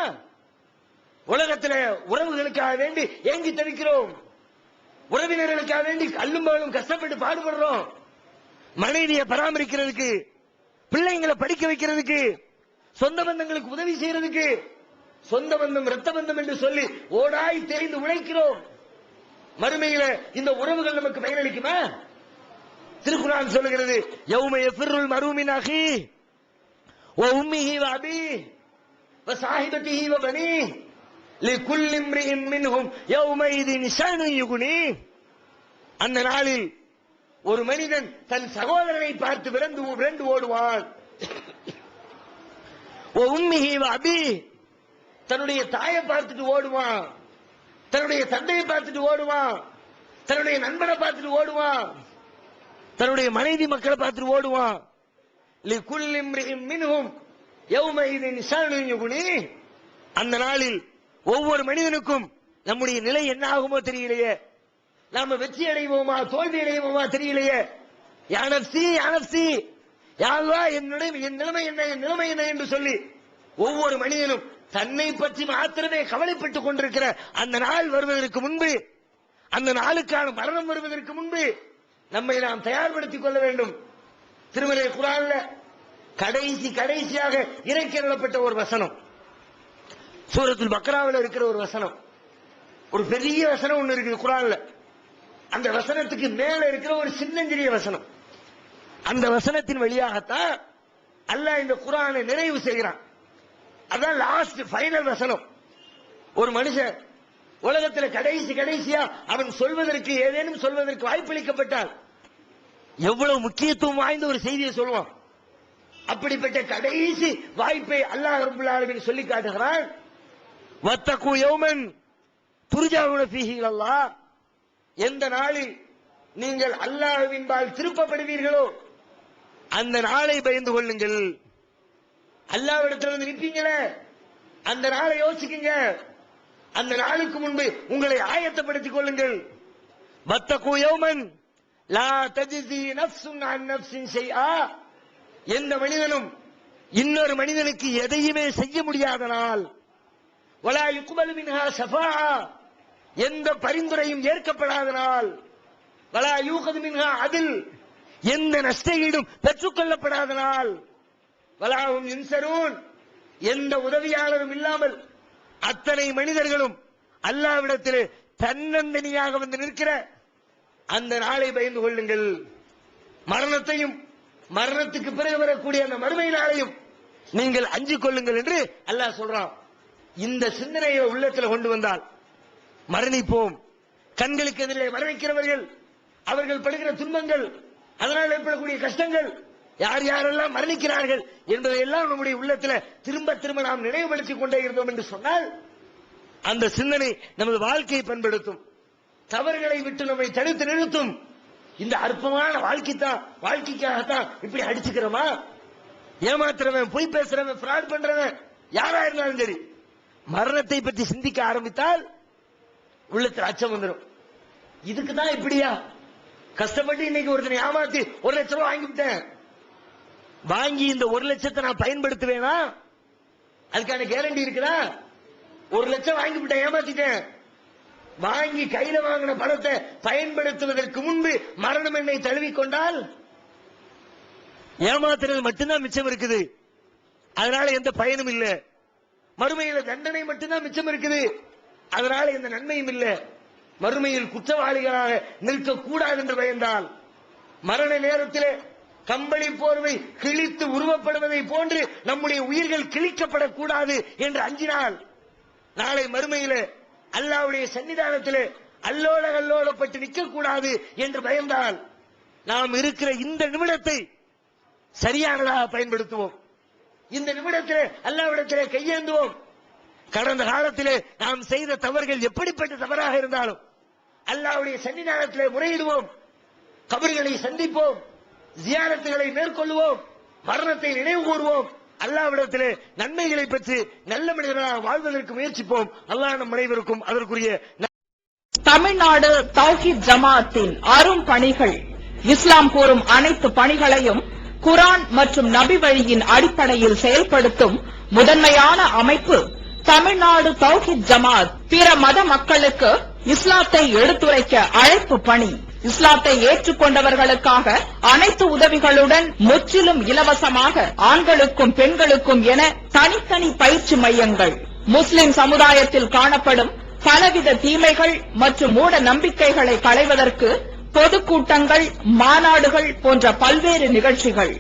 உலகத்தில் உறவுகளுக்காக வேண்டி ஏங்கி தவிக்கிறோம், உறவினர்களுக்காக வேண்டி அல்லும் பகலும் கஷ்டப்பட்டு பாடுபடுறோம். மனைவியை பராமரிக்கிறதுக்கு, பிள்ளைங்களை படிக்க வைக்கிறதுக்கு, சொந்த பந்தங்களுக்கு உதவி செய்யறதுக்கு, சொந்த பந்தம் இரத்த பந்தம் என்று சொல்லி ஓடாய் தெரிந்து உழைக்கிறோம். மறுமையில இந்த உறவுகள் நமக்கு பயனளிக்குமா? திருக்குர்ஆன் சொல்லுகிறது, யௌம யஃபிருல் மர்உ மின் அஹீ வ உம்மிஹி வ அபீஹி வ ஸாஹிபத்திஹி வ பனீஹி லிகுல்லி இம்ரிஇன் மின்ஹும் யௌமைதின் ஷஅனுன் யுக்னீஹி. அந்த நாளில் ஒரு மனிதன் தன் சகோதரனை பார்த்து விரண்டு ஓடுவான். வ உம்மிஹி வ அபீஹி, தன்னுடைய தாயை பார்த்துட்டு ஓடுவான், தன்னுடைய தந்தையை பார்த்துட்டு ஓடுவான், தன்னுடைய நண்பனை பார்த்துட்டு ஓடுவான், தன்னுடைய மனைவி மக்களை பார்த்துட்டு ஓடுவான். லிகுல்லி இம்ரிஇன் மின்ஹும் யௌமைதின் ஷஅனுன் யுக்னீஹி. அந்த நாளில் ஒவ்வொரு மனிதனுக்கும் நம்முடைய நிலை என்ன ஆகுமோ தெரியலையே, நாம வெற்றி அடைவோமா தோல்வி அடைவோமா தெரியலையே. யா நஃப்ஸி யா நஃப்ஸி, யா அல்லாஹ், என் நிலைமை என்ன என்று சொல்லி ஒவ்வொரு மனிதனும் தன்னை பற்றி மாத்திரமே கவலைப்பட்டுக் கொண்டிருக்கிற அந்த நாள் வருவதற்கு முன்பு, அந்த நாளுக்கான மரணம் வருவதற்கு முன்பு நம்மை நாம் தயார்படுத்திக் கொள்ள வேண்டும். திருமலை குர்ஆன்ல கடைசியாக இறக்கிடப்பட்ட ஒரு வசனம், சூரத்துல் பக்ராவில் இருக்கிற ஒரு வசனம், ஒரு பெரிய வசனம் ஒன்று இருக்குது குர்ஆன்ல. அந்த வசனத்துக்கு மேல இருக்கிற ஒரு சின்னஞ்சிறிய வசனம், அந்த வசனத்தின் வழியாகத்தான் அல்லாஹ் இந்த குர்ஆனை நிறைவு செய்கிறான். அதான் லாஸ்ட் ஃபைனல் வசனம். ஒரு மனுஷன் உலகத்தில் கடைசியா அவன் சொல்வதற்கு ஏதேனும் சொல்வதற்கு வாய்ப்பளிக்கப்பட்டால் எவ்வளவு முக்கியத்துவம் வாய்ந்த ஒரு செய்தியை சொல்லுவான். அப்படிப்பட்ட கடைசி வாய்ப்பை அல்லாஹ் ரப்பல் ஆலமீன் சொல்லி காட்டுகிறான். வத்தகு யௌமன் துர்ஜாவுன ஃபீஹி இலல்லாஹ், எந்த நாளில் நீங்கள் அல்லாஹ்வின்பால் திருப்பப்படுவீர்களோ அந்த நாளை பயந்து கொள்ளுங்கள். அல்லாஹ்விடத்தில் வந்து நிற்பீங்களே, அந்த நாளை யோசிக்குங்க, அந்த நாளுக்கு முன்பு உங்களை ஆயத்தப்படுத்திக் கொள்ளுங்கள். வத்தகு யௌமன் லா தஜ்ஸி நஃப்ஸுன் அன் நஃப்ஸின் ஷைஆ, எந்த மனிதனும் இன்னொரு மனிதனுக்கு எதையுமே செய்ய முடியாத நாள். வலா யுக்பலு மின்ஹா ஷஃபாஆ, எந்த பரிந்துரையும் ஏற்கப்படாத நாள். வலா யூகது மின்ஹா அத்ல், எந்த நஷ்டஈடும் பெற்றுக்கொள்ளப்படாத நாள். வலாஹும் யுன்சரூன், எந்த உதவியாளரும் இல்லாமல் அத்தனை மனிதர்களும் அல்லாஹ்விடத்திலே தன்னந்தனியாக வந்து நிற்கிற அந்த நாளை பயந்து கொள்ளுங்கள். மரணத்தையும் மரணத்துக்கு பிறகு வரக்கூடிய அந்த மறுமை நாளையும் நீங்கள் அஞ்சிக் கொள்ளுங்கள் என்று அல்லாஹ் சொல்றான். இந்த சிந்தனையை உள்ளத்தில் கொண்டு வந்தால் மரணிப்போம். கண்களுக்கு எதிரே மரணிக்கிறவர்கள், அவர்கள் படுகிற துன்பங்கள், அதனால் ஏற்படக்கூடிய கஷ்டங்கள், யார் யாரெல்லாம் மரணிக்கிறார்கள் என்பதை எல்லாம் நம்முடைய உள்ளத்தில் திரும்ப நாம் நினைவுபடுத்திக் கொண்டே இருந்தோம் என்று சொன்னால் அந்த சிந்தனை நமது வாழ்க்கையை பண்படுத்தும், தவறுகளை விட்டு நம்மை தடுத்து நிறுத்தும். இந்த அற்பமான வாழ்க்கைக்காகத்தான் இப்படி அடிச்சுக்கிறோமா? ஏமாத்துறவன், பொய் பேசுறவன், ஃப்ராட் பண்றவன் யாரா இருந்தாலும் சரி, மரணத்தை பற்றி சிந்திக்க ஆரம்பித்தால் உள்ளத்தில் அச்சம் வந்துடும். இதுக்கு தான் இப்படியா கஷ்டப்பட்டு இன்னைக்கு ஒருத்தனை ஏமாத்தி 1 லட்சம் ரூபாய் வாங்கிவிட்டேன், வாங்கி இந்த 1 லட்சத்தை நான் பயன்படுத்துவேனா? அதுக்கான கேரண்டி இருக்குதா? 1 லட்சம் வாங்கிவிட்டேன், ஏமாத்திட்டேன், வாங்கி கையில வாங்கின பணத்தை பயன்படுத்துவதற்கு முன்பு மரணம் என்னை தழுவிக்கொண்டால் ஏமாத்துறது மட்டும்தான் மிச்சம் இருக்குது. அதனால எந்த பயனும் இல்லை. மறுமையில் தண்டனை மட்டும்தான் மிச்சம் இருக்குது, அதனால எந்த நன்மையும் இல்லை. மறுமையில் குற்றவாளிகளாக நிற்கக்கூடாது என்று பயந்தால், மரண நேரத்தில் கம்பளி போர்வை கிழித்து உருவப்படுவதை போன்று நம்முடைய உயிர்கள் கிழிக்கப்படக்கூடாது என்று அஞ்சினால், நாளை மறுமையில அல்லாஹ்வுடைய சன்னிதானத்திலே அல்லோலப்பட்டு நிற்கக்கூடாது என்று பயந்தால், நாம் இருக்கிற இந்த நிமிடத்தை சரியானதாக பயன்படுத்துவோம். இந்த நிமிடத்திலே அல்லாஹ்விடத்திலே கையேந்துவோம். கடந்த காலத்திலே நாம் செய்த தவறுகள் எப்படிப்பட்ட தவறாக இருந்தாலும் அல்லாஹ்வுடைய சன்னிதானத்திலே முறையிடுவோம், கபர்களை சந்திப்போம், ஜியாரத்துகளை மேற்கொள்வோம், மரணத்தை நினைவு கூறுவோம், அல்லாஹ்விடத்திலே நன்மைகளை பெற்று நல்ல மனிதர்களாக வாழ்வதற்கு முயற்சிப்போம். அல்லாஹ் நம் அனைவருக்கும் அதற்குரிய. தமிழ்நாடு தௌஹீத் ஜமாஅத்தின் அரும் பணிகள், இஸ்லாம் கூறும் அனைத்து பணிகளையும் குர்ஆன் மற்றும் நபி வழியின் அடிப்படையில் செயல்படுத்தும் முதன்மையான அமைப்பு தமிழ்நாடு தௌஹீத் ஜமாஅத். பிற மத மக்களுக்கு இஸ்லாத்தை எடுத்துரைக்க அழைப்பு பணி. இஸ்லாத்தை ஏற்றுக்கொண்டவர்களுக்காக அனைத்து உதவிகளுடன் முற்றிலும் இலவசமாக ஆண்களுக்கும் பெண்களுக்கும் என தனித்தனி பயிற்சி மையங்கள். முஸ்லிம் சமுதாயத்தில் காணப்படும் பலவித தீமைகள் மற்றும் மூட நம்பிக்கைகளை களைவதற்கு பொதுக்கூட்டங்கள், மாநாடுகள் போன்ற பல்வேறு நிகழ்ச்சிகள்,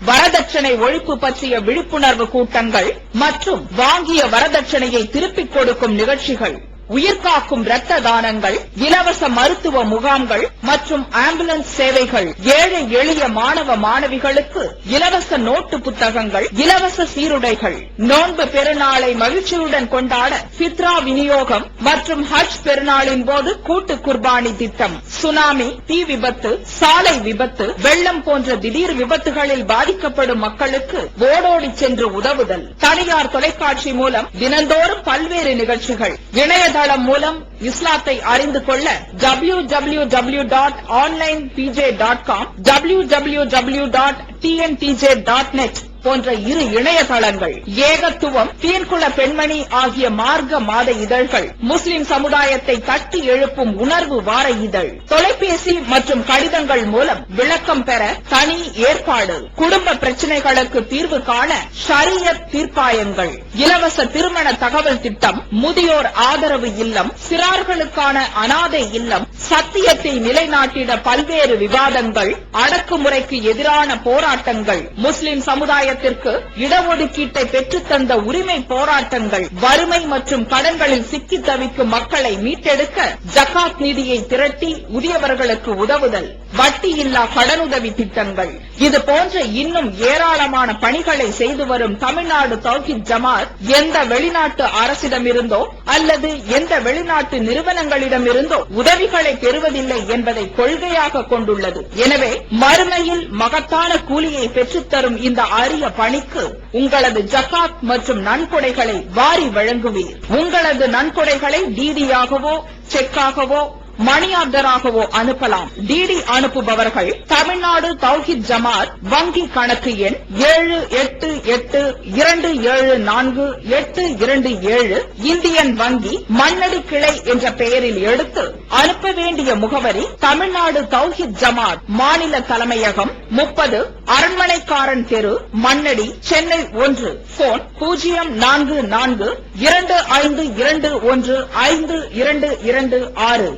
வரதட்சணை ஒழிப்பு பற்றிய விழிப்புணர்வு கூட்டங்கள் மற்றும் வாங்கிய வரதட்சணையை திருப்பிக் கொடுக்கும் நிகழ்ச்சிகள், உயிர்காக்கும் இரத்த தானங்கள், இலவச மருத்துவ முகாம்கள் மற்றும் ஆம்புலன்ஸ் சேவைகள், ஏழை எளிய மாணவ மாணவிகளுக்கு இலவச நோட்டு புத்தகங்கள், இலவச சீருடைகள், நோன்பு பெருநாளை மகிழ்ச்சியுடன் கொண்டாட ஃபித்ரா விநியோகம் மற்றும் ஹஜ் பெருநாளின் போது கூட்டு குர்பானி திட்டம், சுனாமி, தீ விபத்து, சாலை விபத்து, வெள்ளம் போன்ற திடீர் விபத்துகளில் பாதிக்கப்படும் மக்களுக்கு ஓடோடி சென்று உதவுதல், தனியார் தொலைக்காட்சி மூலம் தினந்தோறும் பல்வேறு நிகழ்ச்சிகள், இணையதளம் மூலம் இஸ்லாத்தை அறிந்து கொள்ள www.onlinepj.com, www.tntj.net போன்ற இரு இணையதளங்கள், ஏகத்துவம், தீன்குல பெண்மணி ஆகிய மார்க்க மாத இதழ்கள், முஸ்லிம் சமுதாயத்தை தட்டி எழுப்பும் உணர்வு வார இதழ், தொலைபேசி மற்றும் கடிதங்கள் மூலம் விளக்கம் பெற தனி ஏற்பாடு, குடும்ப பிரச்சினைகளுக்கு தீர்வு காண ஷரியத் தீர்ப்பாயங்கள், இலவச திருமண தகவல் திட்டம், முதியோர் ஆதரவு இல்லம், சிறார்களுக்கான அனாதை இல்லம், சத்தியத்தை நிலைநாட்டிட பல்வேறு விவாதங்கள், அடக்குமுறைக்கு எதிரான போராட்டங்கள், முஸ்லிம் சமுதாய இடஒதுக்கீட்டை பெற்றுத்தந்த உரிமை போராட்டங்கள், வறுமை மற்றும் கடன்களில் சிக்கி தவிக்கும் மக்களை மீட்டெடுக்க ஜகாத் நிதியை திரட்டி உரியவர்களுக்கு உதவுதல், வட்டியில்லா கடனுதவி திட்டங்கள், இது போன்ற இன்னும் ஏராளமான பணிகளை செய்து வரும் தமிழ்நாடு தௌஹீத் ஜமாத் எந்த வெளிநாட்டு அரசிடமிருந்தோ அல்லது எந்த வெளிநாட்டு நிறுவனங்களிடமிருந்தோ உதவிகளை பெறுவதில்லை என்பதை கொள்கையாக கொண்டுள்ளது. எனவே மறுமையில் மகத்தான கூலியை பெற்றுத்தரும் இந்த அரிய பணிக்கு உங்களது ஜகாத் மற்றும் நன்கொடைகளை வாரி வழங்குவீர். உங்களது நன்கொடைகளை டிடியாகவோ செக்காகவோ மணி ஆர்டராகவோ அனுப்பலாம். டிடி அனுப்புபவர்கள் தமிழ்நாடு தௌஹீத் ஜமாத் வங்கி கணக்கு எண் 7882748227 இந்தியன் வங்கி மண்ணடி கிளை என்ற பெயரில் எடுத்து அனுப்ப வேண்டிய முகவரி தமிழ்நாடு தௌஹீத் ஜமாத் மாநில தலைமையகம் 30 அரண்மனைக்காரன் தெரு, மண்ணடி, சென்னை 1. போன் 044252152226.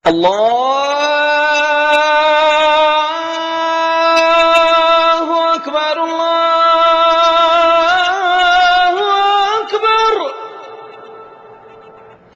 Allah